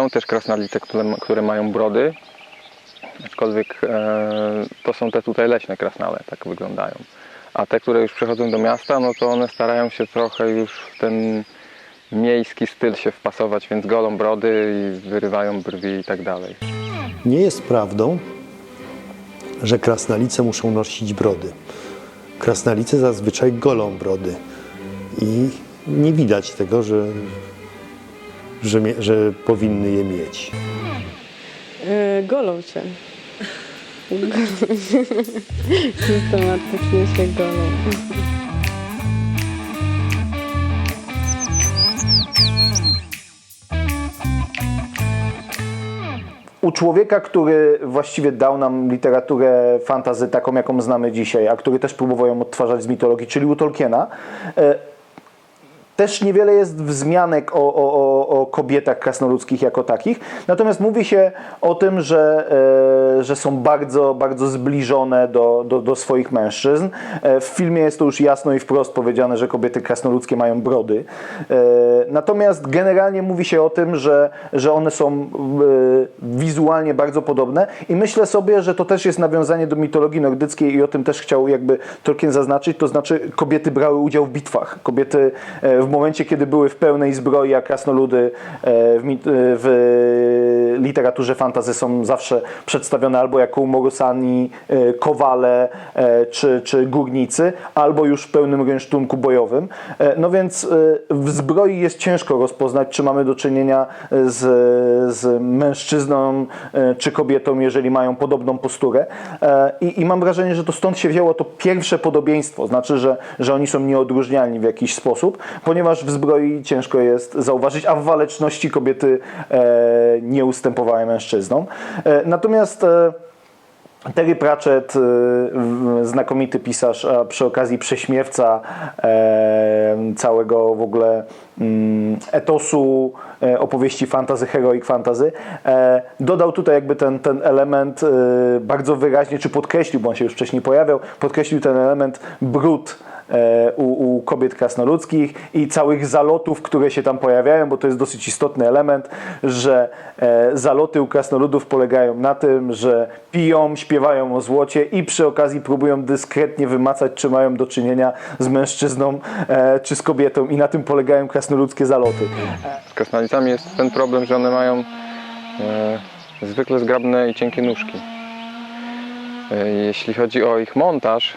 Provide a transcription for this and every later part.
Są też krasnalice, które mają brody, aczkolwiek to są te tutaj leśne krasnale, tak wyglądają. A te, które już przechodzą do miasta, no to one starają się trochę już w ten miejski styl się wpasować, więc golą brody i wyrywają brwi i tak dalej. Nie jest prawdą, że krasnalice muszą nosić brody. Krasnalice zazwyczaj golą brody i nie widać tego, że powinny je mieć. Golą się. Systematycznie się golą. U człowieka, który właściwie dał nam literaturę fantasy taką, jaką znamy dzisiaj, a który też próbował ją odtwarzać z mitologii, czyli u Tolkiena, też niewiele jest wzmianek o kobietach krasnoludzkich jako takich, natomiast mówi się o tym, że są bardzo, bardzo zbliżone do swoich mężczyzn. W filmie jest to już jasno i wprost powiedziane, że kobiety krasnoludzkie mają brody. Natomiast generalnie mówi się o tym, że one są wizualnie bardzo podobne i myślę sobie, że to też jest nawiązanie do mitologii nordyckiej i o tym też chciał jakby Tolkien zaznaczyć, to znaczy kobiety brały udział w bitwach. Kobiety w momencie, kiedy były w pełnej zbroi, a krasnoludy w literaturze fantasy są zawsze przedstawione albo jako umorusani, kowale czy górnicy, albo już w pełnym rynsztunku bojowym. No więc w zbroi jest ciężko rozpoznać, czy mamy do czynienia z mężczyzną czy kobietą, jeżeli mają podobną posturę. I mam wrażenie, że to stąd się wzięło to pierwsze podobieństwo, znaczy, że oni są nieodróżnialni w jakiś sposób, ponieważ w zbroi ciężko jest zauważyć, a w waleczności kobiety nie ustępowały mężczyznom. Natomiast Terry Pratchett, znakomity pisarz, a przy okazji prześmiewca całego w ogóle etosu opowieści fantasy, heroic fantasy, dodał tutaj jakby ten element bardzo wyraźnie, czy podkreślił, bo on się już wcześniej pojawiał, podkreślił ten element brud u kobiet krasnoludzkich i całych zalotów, które się tam pojawiają, bo to jest dosyć istotny element, że zaloty u krasnoludów polegają na tym, że piją, śpiewają o złocie i przy okazji próbują dyskretnie wymacać, czy mają do czynienia z mężczyzną czy z kobietą i na tym polegają krasnoludzkie zaloty. Z krasnalicami jest ten problem, że one mają zwykle zgrabne i cienkie nóżki. Jeśli chodzi o ich montaż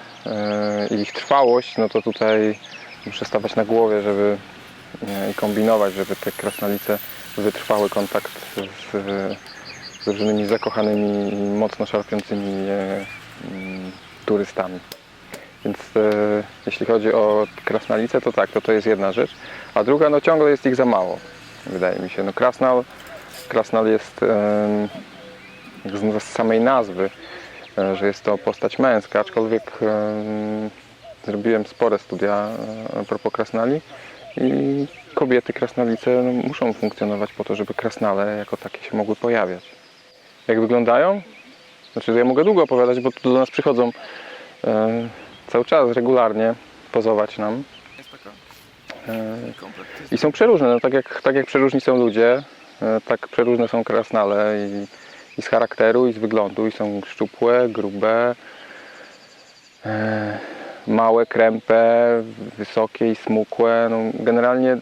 i ich trwałość, no to tutaj muszę stawać na głowie, żeby i kombinować, żeby te krasnalice wytrwały kontakt z różnymi zakochanymi i mocno szarpiącymi turystami. Więc jeśli chodzi o krasnalice, to tak, to jest jedna rzecz. A druga, no ciągle jest ich za mało, wydaje mi się. No krasnal jest z samej nazwy, że jest to postać męska, aczkolwiek zrobiłem spore studia a propos krasnali i kobiety krasnalice muszą funkcjonować po to, żeby krasnale jako takie się mogły pojawiać. Jak wyglądają? Znaczy, ja mogę długo opowiadać, bo tu do nas przychodzą cały czas, regularnie pozować nam. I są przeróżne, no, tak jak przeróżni są ludzie, tak przeróżne są krasnale i z charakteru, i z wyglądu, i są szczupłe, grube, małe, krępe, wysokie i smukłe. No, generalnie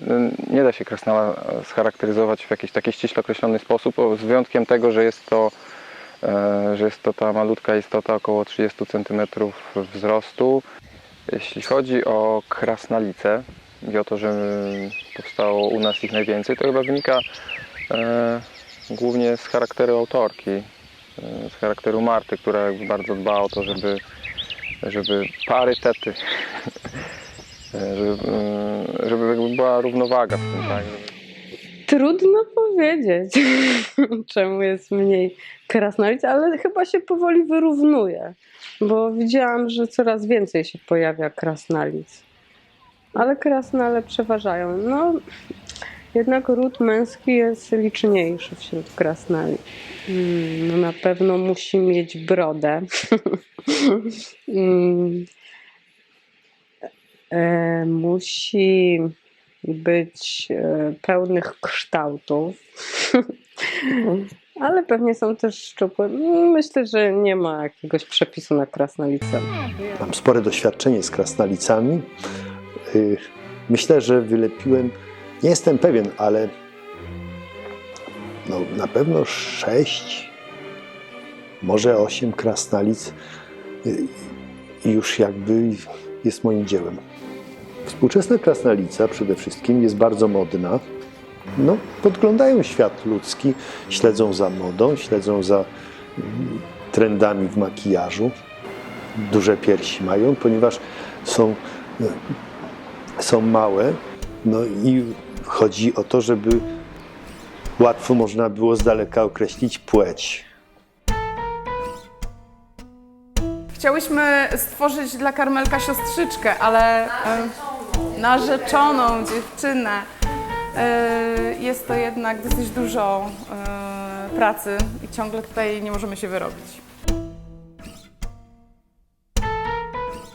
nie da się krasnala scharakteryzować w jakiś taki ściśle określony sposób, z wyjątkiem tego, że jest to ta malutka istota, około 30 cm wzrostu. Jeśli chodzi o krasnalice i o to, że powstało u nas ich najwięcej, to chyba wynika głównie z charakteru autorki, z charakteru Marty, która bardzo dba o to, żeby parytety, żeby była równowaga w tym, tak? Trudno powiedzieć, czemu jest mniej krasnalic, ale chyba się powoli wyrównuje, bo widziałam, że coraz więcej się pojawia krasnalic, ale krasnale przeważają. No, jednak ród męski jest liczniejszy wśród krasnali. No, na pewno musi mieć brodę. Musi być pełnych kształtów. Ale pewnie są też szczupłe. Myślę, że nie ma jakiegoś przepisu na krasnalice. Mam spore doświadczenie z krasnalicami. Myślę, że wylepiłem, nie jestem pewien, ale no, na pewno 6, może 8 krasnalic już jakby jest moim dziełem. Współczesna krasnalica przede wszystkim jest bardzo modna. No, podglądają świat ludzki, śledzą za modą, śledzą za trendami w makijażu. Duże piersi mają, ponieważ są małe. No i chodzi o to, żeby łatwo można było z daleka określić płeć. Chciałyśmy stworzyć dla Karmelka siostrzyczkę, ale narzeczoną dziewczynę. Jest to jednak dosyć dużo pracy i ciągle tutaj nie możemy się wyrobić.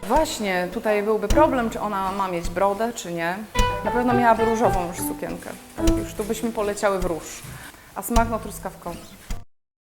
Właśnie, tutaj byłby problem, czy ona ma mieć brodę, czy nie. Na pewno miałaby różową już sukienkę. Już tu byśmy poleciały w róż. A smak no truskawkowy.